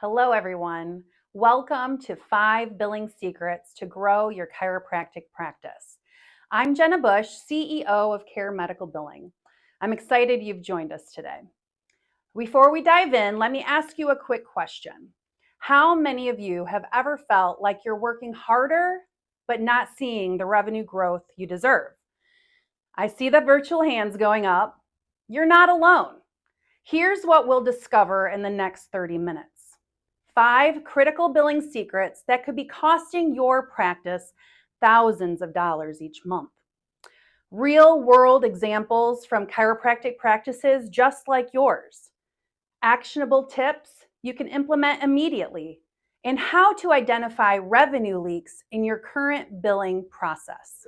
Hello, everyone. Welcome to 5 Billing Secrets to Grow Your Chiropractic Practice. I'm Jenna Bush, CEO of Care Medical Billing. I'm excited you've joined us today. Before we dive in, let me ask you a quick question. How many of you have ever felt like you're working harder but not seeing the revenue growth you deserve? I see the virtual hands going up. You're not alone. Here's what we'll discover in the next 30 minutes. 5 critical billing secrets that could be costing your practice thousands of dollars each month. Real-world examples from chiropractic practices just like yours. Actionable tips you can implement immediately, and how to identify revenue leaks in your current billing process.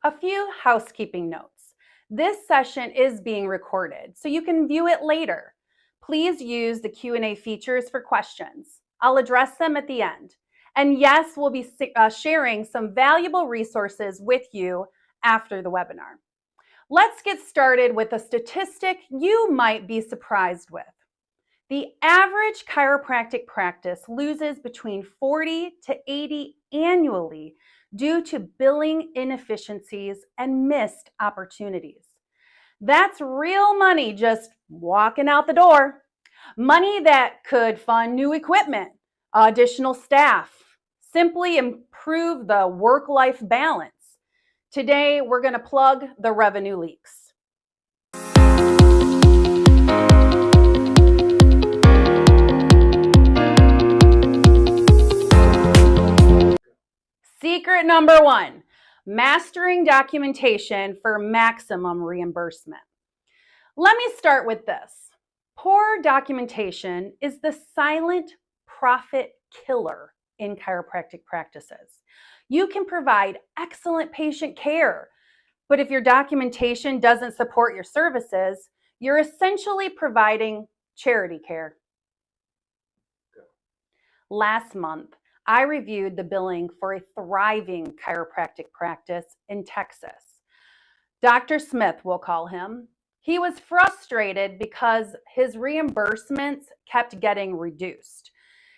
A few housekeeping notes. This session is being recorded, so you can view it later. Please use the Q&A features for questions. I'll address them at the end. And yes, we'll be sharing some valuable resources with you after the webinar. Let's get started with a statistic you might be surprised with. The average chiropractic practice loses between 40 to 80 annually due to billing inefficiencies and missed opportunities. That's real money just walking out the door. Money that could fund new equipment, additional staff, simply improve the work-life balance. Today, we're going to plug the revenue leaks. Secret number 1. Mastering documentation for maximum reimbursement. Let me start with this. Poor documentation is the silent profit killer in chiropractic practices. You can provide excellent patient care, but if your documentation doesn't support your services, you're essentially providing charity care. Last month, I reviewed the billing for a thriving chiropractic practice in Texas. Dr. Smith, we'll call him. He was frustrated because his reimbursements kept getting reduced.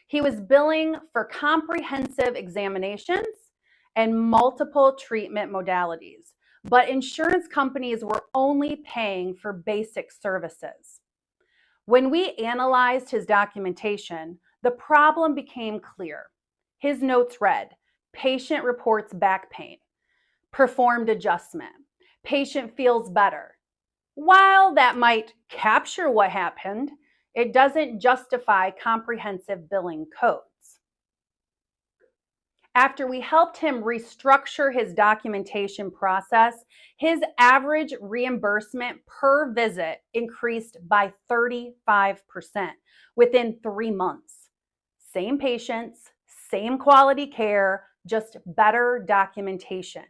He was billing for comprehensive examinations and multiple treatment modalities, but insurance companies were only paying for basic services. When we analyzed his documentation, the problem became clear. His notes read, patient reports back pain, performed adjustment, patient feels better. While that might capture what happened, it doesn't justify comprehensive billing codes. After we helped him restructure his documentation process, his average reimbursement per visit increased by 35% within 3 months. Same patients, same quality care, just better documentation.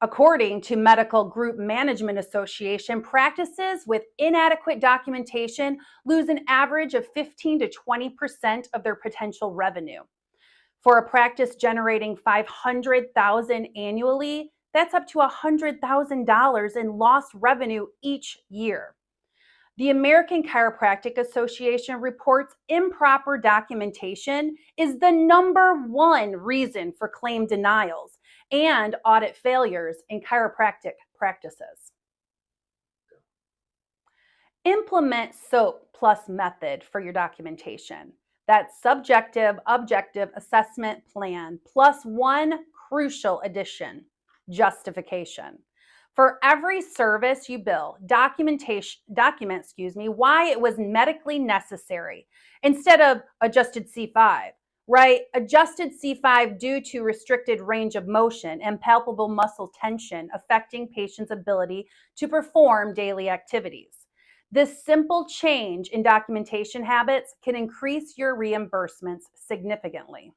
According to Medical Group Management Association, practices with inadequate documentation lose an average of 15 to 20% of their potential revenue. For a practice generating $500,000 annually, that's up to $100,000 in lost revenue each year. The American Chiropractic Association reports improper documentation is the #1 reason for claim denials and audit failures in chiropractic practices. Implement SOAP plus method for your documentation. That's subjective, objective assessment plan plus 1 crucial addition, justification. For every service you bill, document why it was medically necessary instead of adjusted C5, right? Adjusted C5 due to restricted range of motion and palpable muscle tension affecting patients' ability to perform daily activities. This simple change in documentation habits can increase your reimbursements significantly.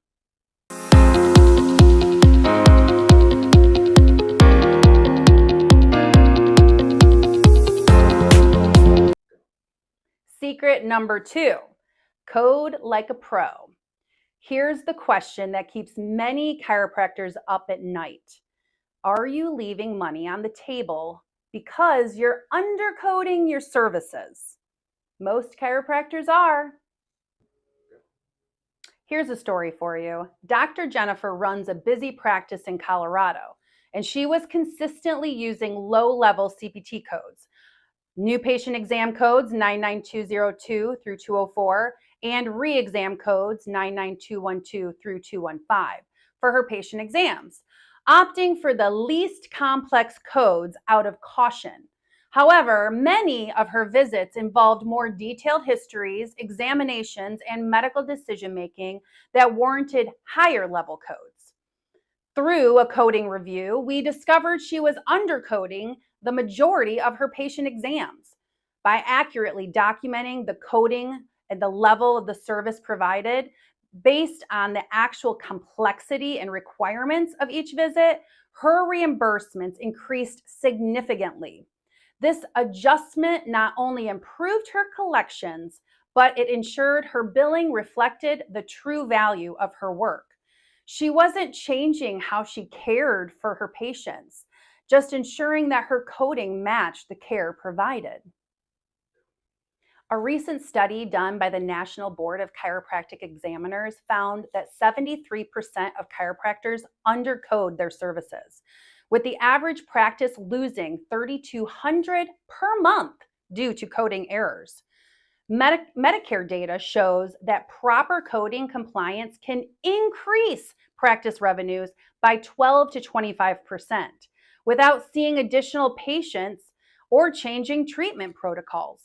Secret number 2, code like a pro. Here's the question that keeps many chiropractors up at night. Are you leaving money on the table because you're undercoding your services? Most chiropractors are. Here's a story for you. Dr. Jennifer runs a busy practice in Colorado, and she was consistently using low-level CPT codes, new patient exam codes 99202 through 204, and re-exam codes 99212 through 215 for her patient exams, opting for the least complex codes out of caution. However, many of her visits involved more detailed histories, examinations, and medical decision-making that warranted higher level codes. Through a coding review, we discovered she was undercoding the majority of her patient exams. By accurately documenting the coding and the level of the service provided based on the actual complexity and requirements of each visit, her reimbursements increased significantly. This adjustment not only improved her collections, but it ensured her billing reflected the true value of her work. She wasn't changing how she cared for her patients, just ensuring that her coding matched the care provided. A recent study done by the National Board of Chiropractic Examiners found that 73% of chiropractors undercode their services, with the average practice losing $3,200 per month due to coding errors. Medicare data shows that proper coding compliance can increase practice revenues by 12 to 25% without seeing additional patients or changing treatment protocols.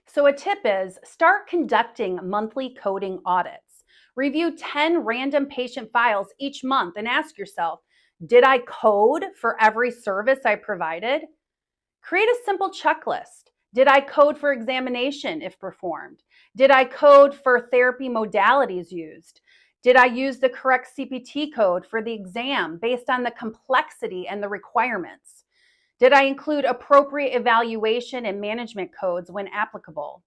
So a tip is start conducting monthly coding audits. Review 10 random patient files each month and ask yourself, did I code for every service I provided? Create a simple checklist. Did I code for examination if performed? Did I code for therapy modalities used? Did I use the correct CPT code for the exam based on the complexity and the requirements? Did I include appropriate evaluation and management codes when applicable?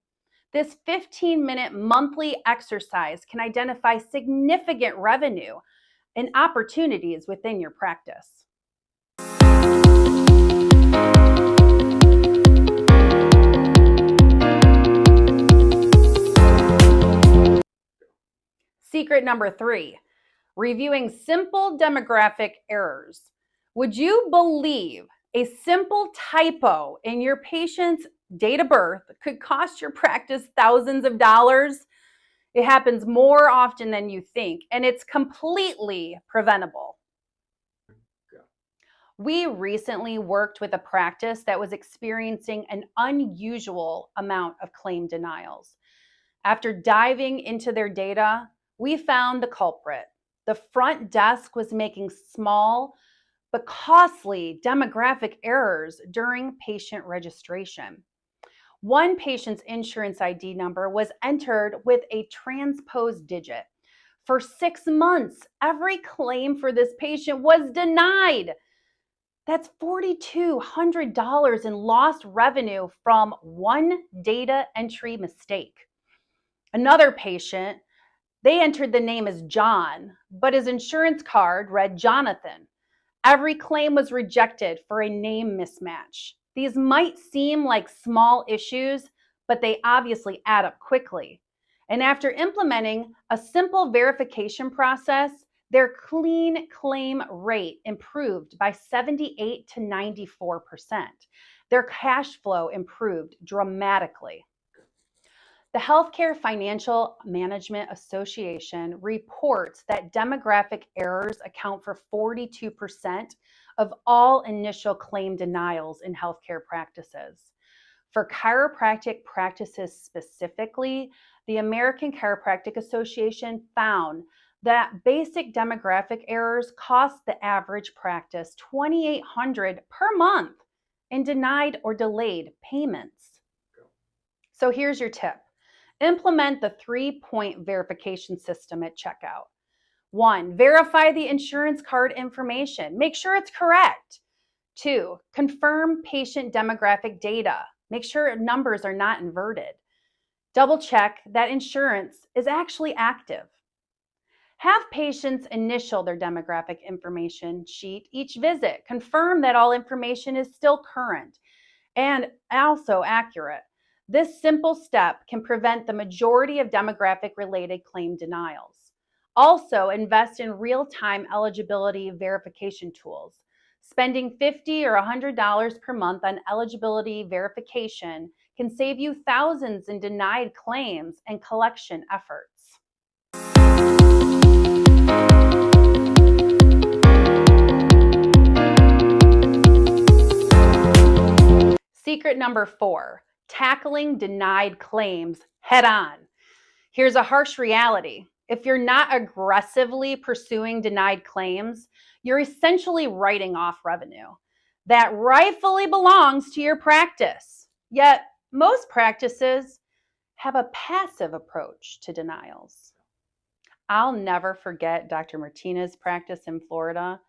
This 15-minute monthly exercise can identify significant revenue and opportunities within your practice. Secret number 3, reviewing simple demographic errors. Would you believe a simple typo in your patient's date of birth could cost your practice thousands of dollars? It happens more often than you think, and it's completely preventable. We recently worked with a practice that was experiencing an unusual amount of claim denials. After diving into their data, we found the culprit. The front desk was making small but costly demographic errors during patient registration. One patient's insurance ID number was entered with a transposed digit. For 6 months, every claim for this patient was denied. That's $4,200 in lost revenue from one data entry mistake. Another patient, they entered the name as John, but his insurance card read Jonathan. Every claim was rejected for a name mismatch. These might seem like small issues, but they obviously add up quickly. And after implementing a simple verification process, their clean claim rate improved by 78 to 94%. Their cash flow improved dramatically. The Healthcare Financial Management Association reports that demographic errors account for 42% of all initial claim denials in healthcare practices. For chiropractic practices specifically, the American Chiropractic Association found that basic demographic errors cost the average practice $2,800 per month in denied or delayed payments. So here's your tip. Implement the 3-point verification system at checkout. 1, verify the insurance card information. Make sure it's correct. 2, confirm patient demographic data. Make sure numbers are not inverted. Double check that insurance is actually active. Have patients initial their demographic information sheet each visit. Confirm that all information is still current and also accurate. This simple step can prevent the majority of demographic-related claim denials. Also, invest in real-time eligibility verification tools. Spending $50 or $100 per month on eligibility verification can save you thousands in denied claims and collection efforts. Secret number 4, tackling denied claims head on. Here's a harsh reality. If you're not aggressively pursuing denied claims, you're essentially writing off revenue that rightfully belongs to your practice. Yet, most practices have a passive approach to denials. I'll never forget Dr. Martinez's practice in Florida.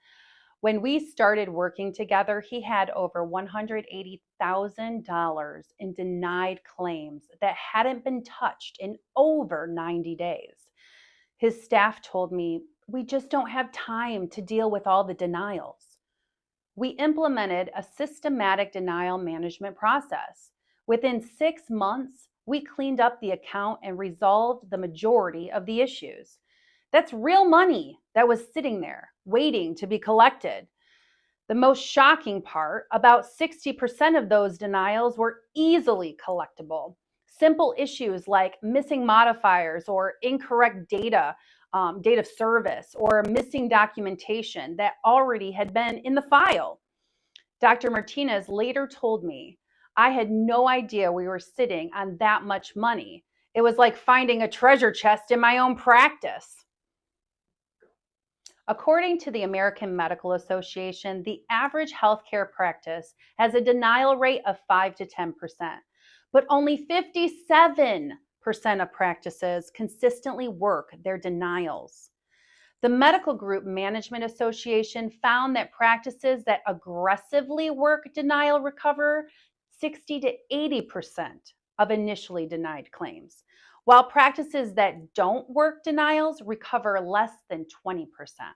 When we started working together, he had over $180,000 in denied claims that hadn't been touched in over 90 days. His staff told me, "We just don't have time to deal with all the denials." We implemented a systematic denial management process. Within 6 months, we cleaned up the account and resolved the majority of the issues. That's real money that was sitting there, waiting to be collected. The most shocking part, about 60% of those denials were easily collectible. Simple issues like missing modifiers or incorrect date of service, or missing documentation that already had been in the file. Dr. Martinez later told me, "I had no idea we were sitting on that much money. It was like finding a treasure chest in my own practice." According to the American Medical Association, the average healthcare practice has a denial rate of 5 to 10%, but only 57% of practices consistently work their denials. The Medical Group Management Association found that practices that aggressively work denial recover 60 to 80% of initially denied claims, while practices that don't work denials recover less than 20%.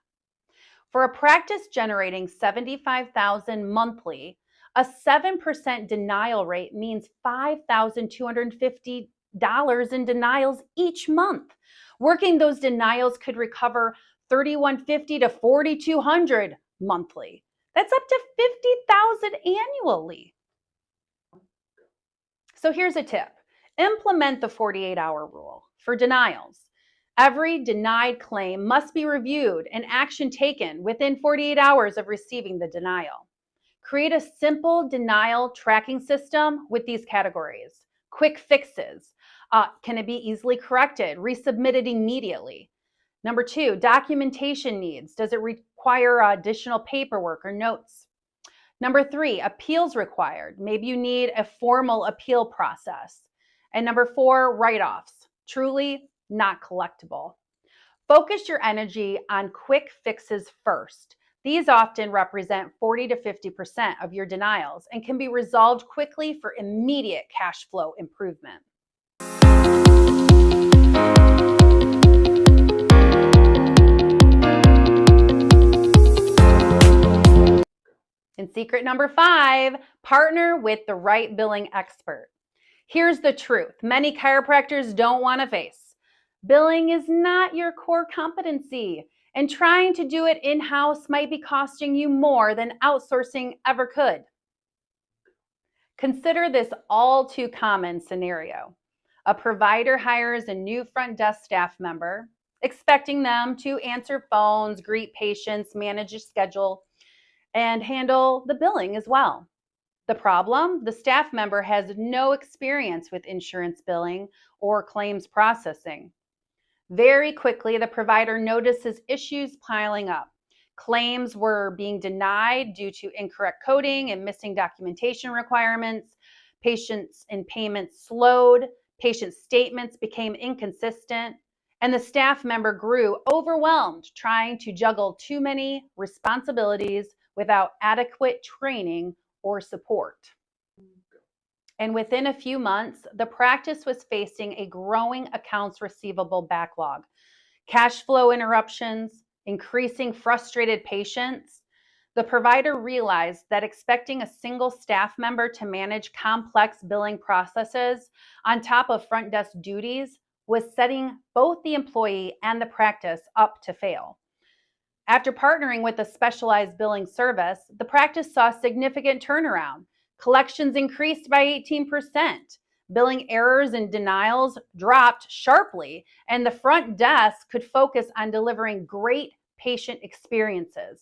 For a practice generating $75,000 monthly, a 7% denial rate means $5,250 in denials each month. Working those denials could recover $3,150 to $4,200 monthly. That's up to $50,000 annually. So here's a tip. Implement the 48-hour rule for denials. Every denied claim must be reviewed and action taken within 48 hours of receiving the denial. Create a simple denial tracking system with these categories. Quick fixes. Can it be easily corrected? Resubmitted immediately. Number 2, documentation needs. Does it require additional paperwork or notes? Number 3, appeals required. Maybe you need a formal appeal process. And number 4, write-offs. Truly not collectible. Focus your energy on quick fixes first. These often represent 40 to 50% of your denials and can be resolved quickly for immediate cash flow improvement. And secret number 5, partner with the right billing expert. Here's the truth many chiropractors don't want to face. Billing is not your core competency, and trying to do it in-house might be costing you more than outsourcing ever could. Consider this all too common scenario. A provider hires a new front desk staff member, expecting them to answer phones, greet patients, manage a schedule, and handle the billing as well. The problem? The staff member has no experience with insurance billing or claims processing. Very quickly, the provider notices issues piling up. Claims were being denied due to incorrect coding and missing documentation requirements. Patients and payments slowed. Patient statements became inconsistent. And the staff member grew overwhelmed trying to juggle too many responsibilities without adequate training or support. And within a few months, the practice was facing a growing accounts receivable backlog, cash flow interruptions, increasing frustrated patients. The provider realized that expecting a single staff member to manage complex billing processes on top of front desk duties was setting both the employee and the practice up to fail. After partnering with a specialized billing service, the practice saw significant turnaround. Collections increased by 18%. Billing errors and denials dropped sharply, and the front desk could focus on delivering great patient experiences.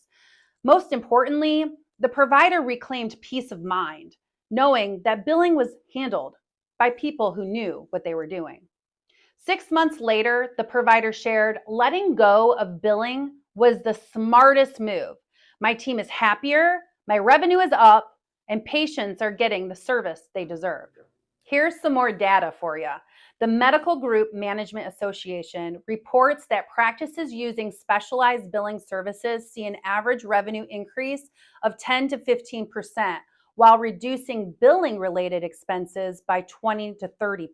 Most importantly, the provider reclaimed peace of mind, knowing that billing was handled by people who knew what they were doing. 6 months later, the provider shared, letting go of billing was the smartest move. My team is happier, my revenue is up, and patients are getting the service they deserve. Here's some more data for you. The Medical Group Management Association reports that practices using specialized billing services see an average revenue increase of 10 to 15%, while reducing billing-related expenses by 20 to 30%.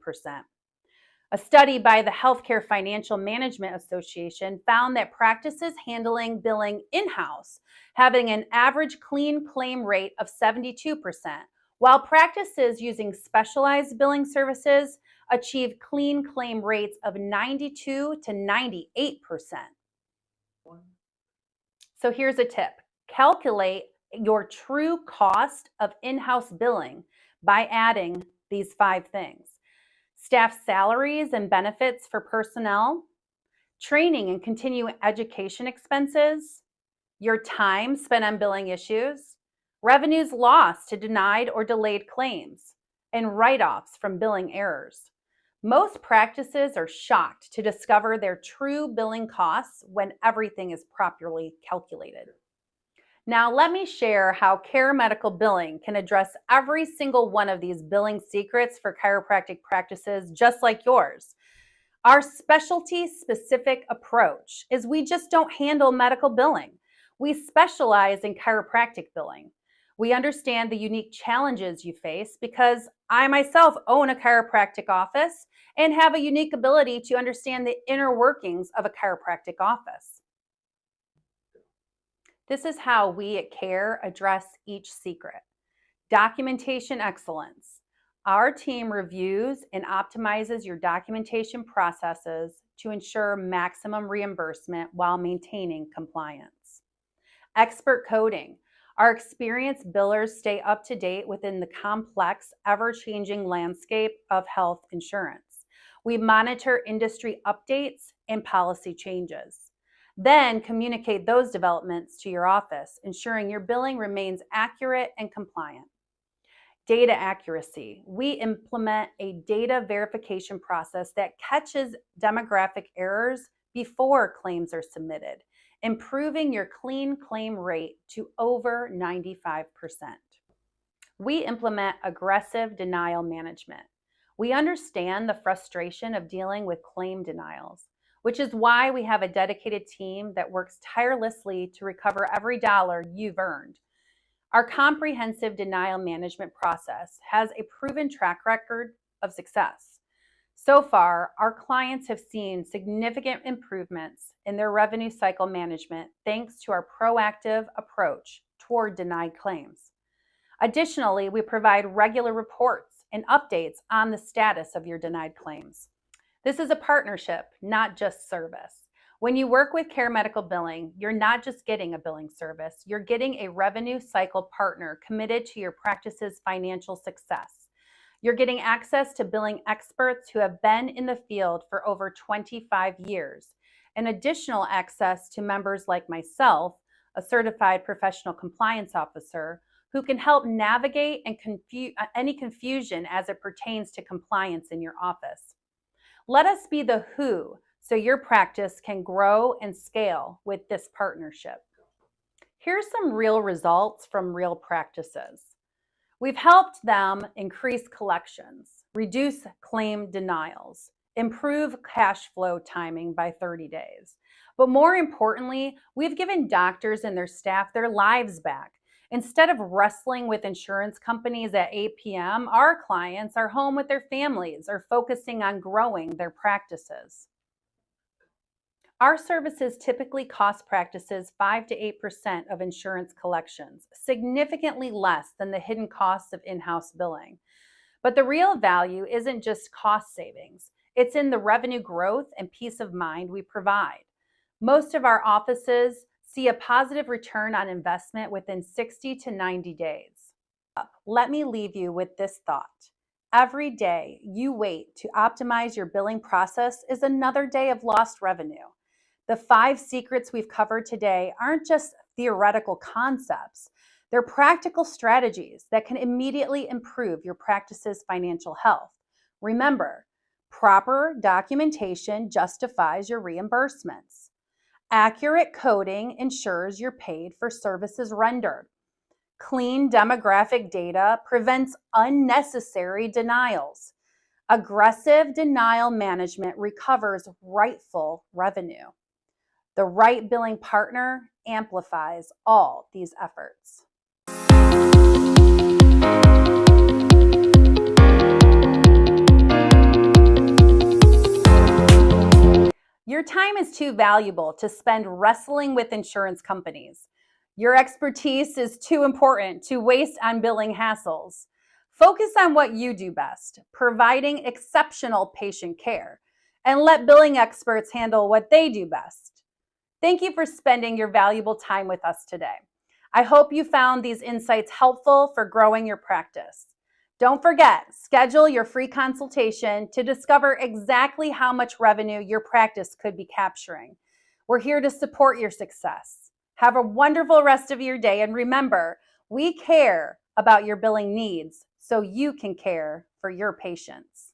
A study by the Healthcare Financial Management Association found that practices handling billing in-house having an average clean claim rate of 72%, while practices using specialized billing services achieve clean claim rates of 92 to 98%. So here's a tip. Calculate your true cost of in-house billing by adding these 5 things. Staff salaries and benefits for personnel, training and continuing education expenses, your time spent on billing issues, revenues lost to denied or delayed claims, and write-offs from billing errors. Most practices are shocked to discover their true billing costs when everything is properly calculated. Now, let me share how Care Medical Billing can address every single one of these billing secrets for chiropractic practices just like yours. Our specialty-specific approach is we just don't handle medical billing. We specialize in chiropractic billing. We understand the unique challenges you face because I myself own a chiropractic office and have a unique ability to understand the inner workings of a chiropractic office. This is how we at CARE address each secret. Documentation excellence. Our team reviews and optimizes your documentation processes to ensure maximum reimbursement while maintaining compliance. Expert coding. Our experienced billers stay up to date within the complex, ever-changing landscape of health insurance. We monitor industry updates and policy changes. Then communicate those developments to your office, ensuring your billing remains accurate and compliant. Data accuracy. We implement a data verification process that catches demographic errors before claims are submitted, improving your clean claim rate to over 95%. We implement aggressive denial management. We understand the frustration of dealing with claim denials, which is why we have a dedicated team that works tirelessly to recover every dollar you've earned. Our comprehensive denial management process has a proven track record of success. So far, our clients have seen significant improvements in their revenue cycle management thanks to our proactive approach toward denied claims. Additionally, we provide regular reports and updates on the status of your denied claims. This is a partnership, not just service. When you work with Care Medical Billing, you're not just getting a billing service, you're getting a revenue cycle partner committed to your practice's financial success. You're getting access to billing experts who have been in the field for over 25 years, and additional access to members like myself, a certified professional compliance officer, who can help navigate and any confusion as it pertains to compliance in your office. Let us be the who so your practice can grow and scale with this partnership. Here's some real results from real practices. We've helped them increase collections, reduce claim denials, improve cash flow timing by 30 days. But more importantly, we've given doctors and their staff their lives back. Instead of wrestling with insurance companies at 8 p.m., our clients are home with their families or focusing on growing their practices. Our services typically cost practices 5 to 8% of insurance collections, significantly less than the hidden costs of in-house billing. But the real value isn't just cost savings, it's in the revenue growth and peace of mind we provide. Most of our offices see a positive return on investment within 60 to 90 days. Let me leave you with this thought. Every day you wait to optimize your billing process is another day of lost revenue. The 5 secrets we've covered today aren't just theoretical concepts. They're practical strategies that can immediately improve your practice's financial health. Remember, proper documentation justifies your reimbursements. Accurate coding ensures you're paid for services rendered. Clean demographic data prevents unnecessary denials. Aggressive denial management recovers rightful revenue. The right billing partner amplifies all these efforts. Your time is too valuable to spend wrestling with insurance companies. Your expertise is too important to waste on billing hassles. Focus on what you do best, providing exceptional patient care, and let billing experts handle what they do best. Thank you for spending your valuable time with us today. I hope you found these insights helpful for growing your practice. Don't forget, schedule your free consultation to discover exactly how much revenue your practice could be capturing. We're here to support your success. Have a wonderful rest of your day, and remember, we care about your billing needs so you can care for your patients.